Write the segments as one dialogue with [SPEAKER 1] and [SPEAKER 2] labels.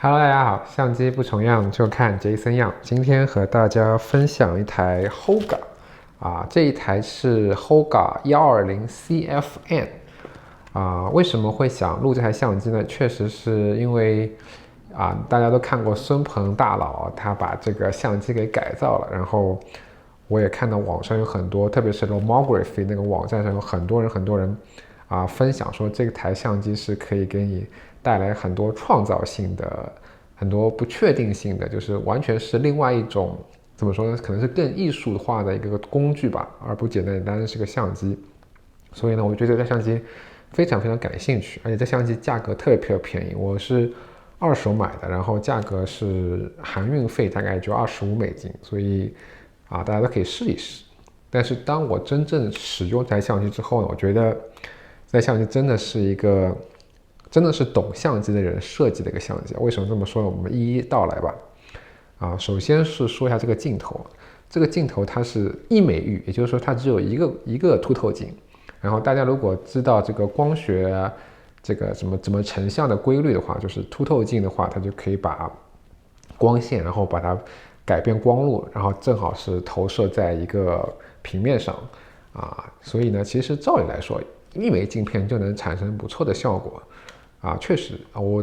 [SPEAKER 1] Hello，大家好，相机不重样就看 Jason 样。今天和大家分享一台 Hoga，这一台是 Hoga 120CFN。为什么会想录这台相机呢？确实是因为大家都看过孙鹏大佬他把这个相机给改造了，然后我也看到网上有很多，特别是 Lomography 那个网站上有很多人分享说这台相机是可以给你带来很多创造性的、很多不确定性的，就是完全是另外一种怎么说呢？可能是更艺术化的一个工具吧，而不简单是个相机。所以呢，我对这台相机非常感兴趣，而且这相机价格特别便宜，我是二手买的，然后价格是含运费大概就$25，所以大家都可以试一试。但是当我真正使用这台相机之后呢，我觉得这台相机真的是懂相机的人设计的一个相机。为什么这么说呢？我们一一道来吧。首先是说一下这个镜头，这个镜头它是一美域，也就是说它只有一个凸透镜。然后大家如果知道这个光学这个怎么成像的规律的话，就是凸透镜的话，它就可以把光线然后把它改变光路，然后正好是投射在一个平面上所以呢，其实照理来说，一枚镜片就能产生不错的效果确实我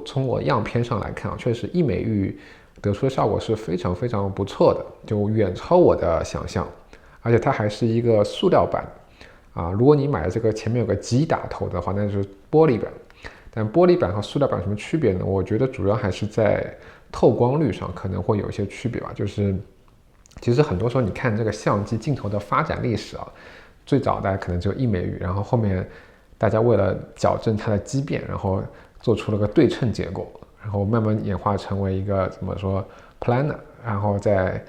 [SPEAKER 1] 从我样片上来看确实一美域得出的效果是非常不错的，就远超我的想象，而且它还是一个塑料板如果你买的这个前面有个击打头的话，那就是玻璃板。但玻璃板和塑料板有什么区别呢？我觉得主要还是在透光率上可能会有一些区别吧。就是其实很多时候你看这个相机镜头的发展历史最早大家可能只有一美域，然后后面大家为了矫正它的畸变，然后做出了个对称结构，然后慢慢演化成为一个怎么说 planar， 然后再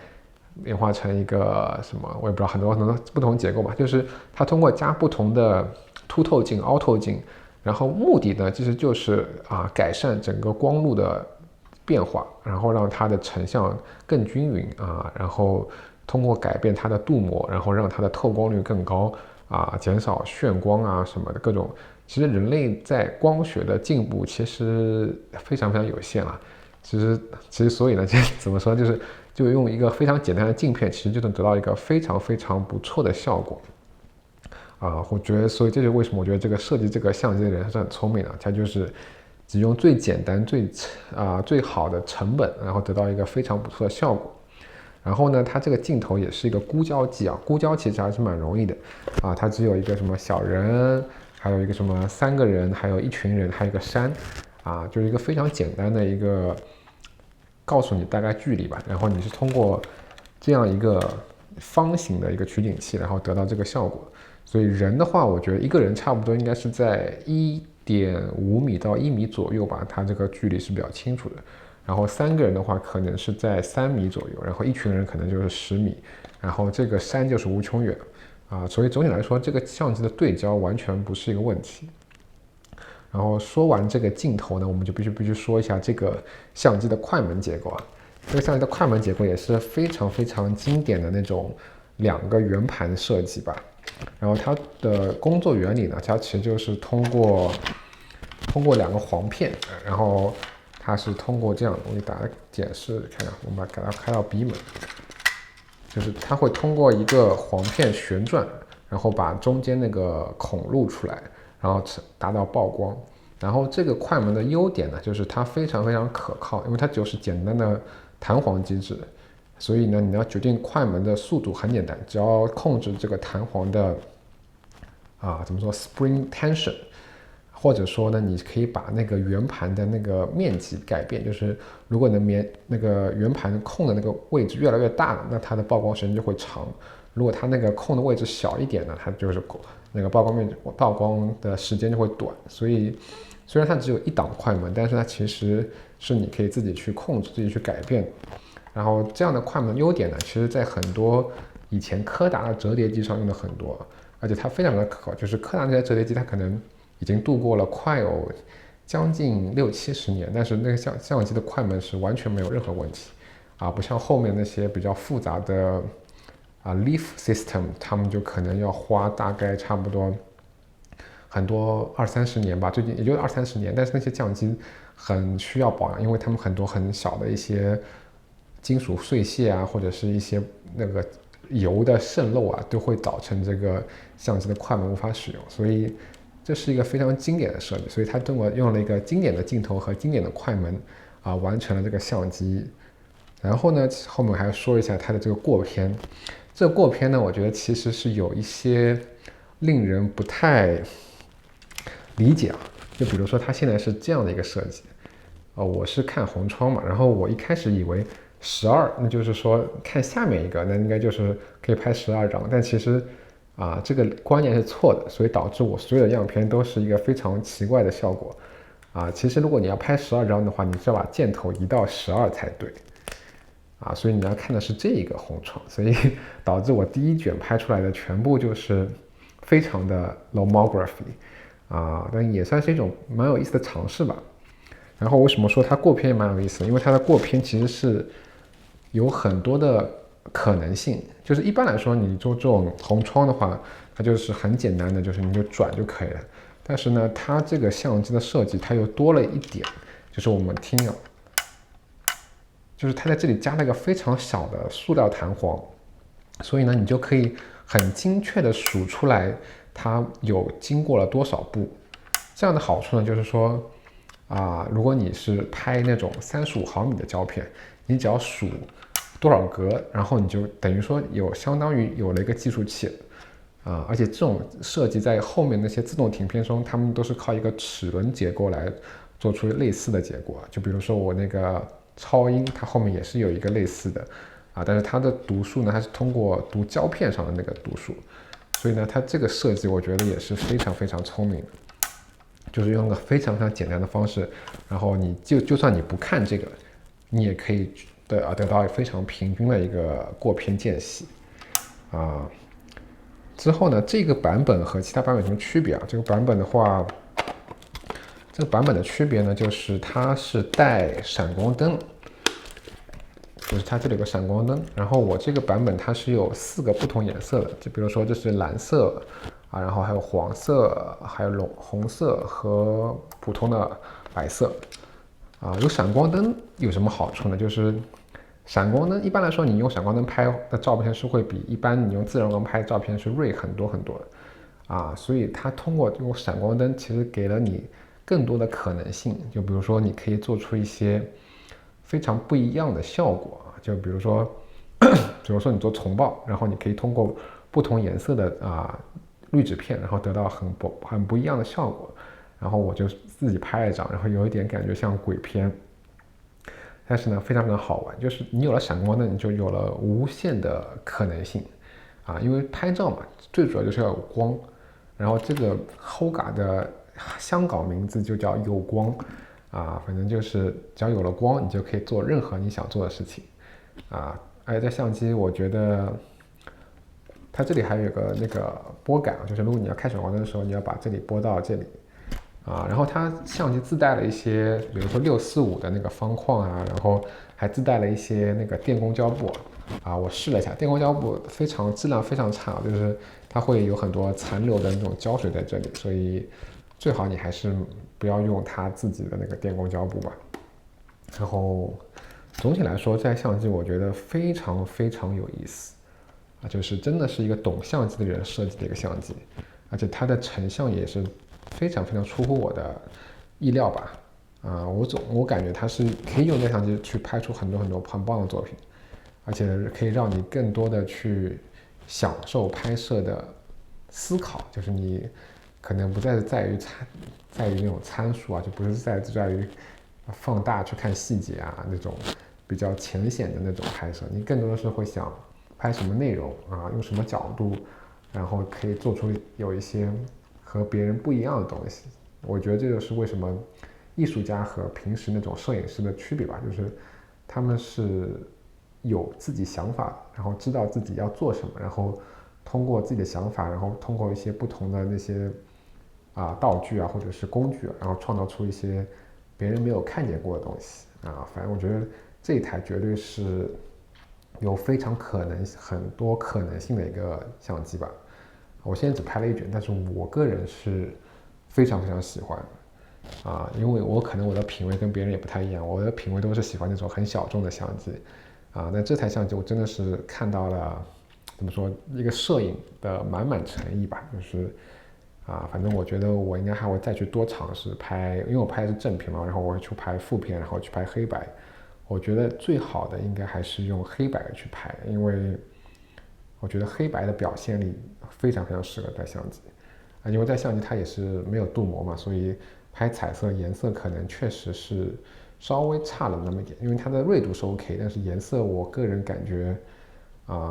[SPEAKER 1] 演化成一个什么我也不知道，很多不同结构吧。就是它通过加不同的凸透镜、凹透镜，然后目的呢其实就是改善整个光路的变化，然后让它的成像更均匀然后通过改变它的镀膜，然后让它的透光率更高减少眩光什么的各种。其实人类在光学的进步其实非常有限其实所以呢，怎么说，就用一个非常简单的镜片，其实就能得到一个非常不错的效果我觉得，所以这就是为什么我觉得这个设计这个相机的人是很聪明的，他就是只用最简单最好的成本，然后得到一个非常不错的效果。然后呢，它这个镜头也是一个孤焦机孤焦其实还是蛮容易的它只有一个什么小人，还有一个什么3个人，还有一群人，还有一个山就是一个非常简单的一个告诉你大概距离吧，然后你是通过这样一个方形的一个取景器，然后得到这个效果。所以人的话，我觉得一个人差不多应该是在1.5米到1米左右吧，它这个距离是比较清楚的。然后3个人的话，可能是在3米左右，然后一群人可能就是10米，然后这个山就是无穷远所以总体来说，这个相机的对焦完全不是一个问题。然后说完这个镜头呢，我们就必须说一下这个相机的快门结构这个相机的快门结构也是非常经典的那种2个圆盘设计吧。然后它的工作原理呢，它其实就是通过2个簧片，然后它是通过这样，我给大家解释看看，我们把它开到笔门，就是它会通过一个簧片旋转，然后把中间那个孔露出来，然后达到曝光。然后这个快门的优点呢，就是它非常可靠，因为它就是简单的弹簧机制，所以呢，你要决定快门的速度很简单，只要控制这个弹簧的怎么说 spring tension， 或者说呢，你可以把那个圆盘的那个面积改变，就是如果那个圆盘空的那个位置越来越大了，那它的曝光时间就会长；如果它那个空的位置小一点呢，它就是那个曝光的时间就会短。所以虽然它只有1档快门，但是它其实是你可以自己去控制、自己去改变。然后这样的快门优点呢，其实在很多以前柯达的折叠机上用的很多，而且它非常可靠。就是柯达那些折叠机，它可能已经度过了快有将近60-70年，但是那个相机的快门是完全没有任何问题不像后面那些比较复杂的leaf system， 他们就可能要花大概差不多很多20-30年吧，最近也就20-30年，但是那些相机很需要保养，因为它们很多很小的一些金属碎屑啊，或者是一些那个油的渗漏啊，都会造成这个相机的快门无法使用，所以这是一个非常经典的设计。所以它用了一个经典的镜头和经典的快门完成了这个相机。然后呢，后面还要说一下它的这个过片。这个过片呢，我觉得其实是有一些令人不太理解啊。就比如说它现在是这样的一个设计，我是看红窗嘛，然后我一开始以为12，那就是说看下面一个，那应该就是可以拍12张，但其实这个观念是错的，所以导致我所有的样片都是一个非常奇怪的效果其实如果你要拍12张的话，你是要把箭头移到12才对所以你要看的是这一个红窗，所以导致我第一卷拍出来的全部就是非常的 lomography但也算是一种蛮有意思的尝试吧。然后为什么说它过片也蛮有意思的？因为它的过片其实是有很多的可能性。就是一般来说，你做这种红窗的话，它就是很简单的，就是你就转就可以了。但是呢，它这个相机的设计，它又多了一点，就是我们听就是它在这里加了一个非常小的塑料弹簧，所以呢，你就可以很精确的数出来它有经过了多少步。这样的好处呢，就是说如果你是拍那种35毫米的胶片，你只要数多少格，然后你就等于说相当于有了一个计数器而且这种设计在后面那些自动停片中，他们都是靠一个齿轮结构来做出类似的结果。就比如说我那个超音，它后面也是有一个类似的但是它的读数呢，它是通过读胶片上的那个读数，所以呢，它这个设计我觉得也是非常非常聪明的。就是用个非常非常简单的方式，然后你就算你不看这个，你也可以得到非常平均的一个过片间隙之后呢，这个版本和其他版本有什么区别这个版本的话，这个版本的区别呢，就是它是带闪光灯，就是它这里有个闪光灯。然后我这个版本它是有4个不同颜色的，就比如说这是蓝色然后还有黄色，还有红色和普通的白色有闪光灯有什么好处呢？就是闪光灯一般来说，你用闪光灯拍的照片是会比一般你用自然光拍的照片是锐很多很多的所以它通过用闪光灯，其实给了你更多的可能性。就比如说，你可以做出一些非常不一样的效果就比如说你做丛爆，然后你可以通过不同颜色的滤纸片，然后得到很不一样的效果。然后我就自己拍了一张，然后有一点感觉像鬼片，但是呢非常非常好玩。就是你有了闪光灯，你就有了无限的可能性因为拍照嘛，最主要就是要有光。然后这个 Hoga 的香港名字就叫有光反正就是只要有了光，你就可以做任何你想做的事情而且这相机我觉得它这里还有个那个拨杆就是如果你要开闪光灯的时候，你要把这里拨到这里然后它相机自带了一些，比如说645的那个方框然后还自带了一些那个电工胶布我试了一下，电工胶布质量非常差，就是它会有很多残留的那种胶水在这里，所以最好你还是不要用它自己的那个电工胶布吧。然后总体来说，这台相机我觉得非常非常有意思就是真的是一个懂相机的人设计的一个相机，而且它的成像也是非常非常出乎我的意料吧我感觉它是可以用这相机去拍出很多很多很棒的作品，而且可以让你更多的去享受拍摄的思考，就是你可能不再是在于那种参数就不是在于放大去看细节那种比较浅显的那种拍摄，你更多的是会想拍什么内容用什么角度，然后可以做出有一些和别人不一样的东西。我觉得这就是为什么艺术家和平时那种摄影师的区别吧，就是他们是有自己想法，然后知道自己要做什么，然后通过自己的想法，然后通过一些不同的那些道具或者是工具然后创造出一些别人没有看见过的东西反正我觉得这一台绝对是有很多可能性的一个相机吧。我现在只拍了1卷，但是我个人是非常非常喜欢因为可能我的品味跟别人也不太一样，我的品味都是喜欢那种很小众的相机，那这台相机我真的是看到了，怎么说一个摄影的满满诚意吧，就是反正我觉得我应该还会再去多尝试拍，因为我拍的是正片嘛，然后我会去拍负片，然后去拍黑白，我觉得最好的应该还是用黑白去拍，因为我觉得黑白的表现力非常非常适合带相机，因为带相机它也是没有镀膜嘛，所以拍彩色颜色可能确实是稍微差了那么一点，因为它的锐度是 OK，但是颜色我个人感觉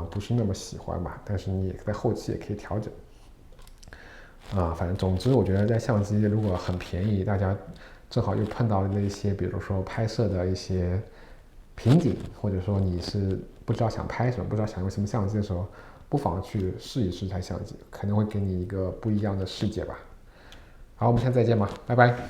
[SPEAKER 1] 不是那么喜欢吧，但是你也在后期也可以调整。反正总之我觉得在相机如果很便宜，大家正好又碰到了那些比如说拍摄的一些瓶颈，或者说你是不知道想拍什么，不知道想用什么相机的时候，不妨去试一试这台相机，可能会给你一个不一样的世界吧。好，我们下次再见吧，拜拜。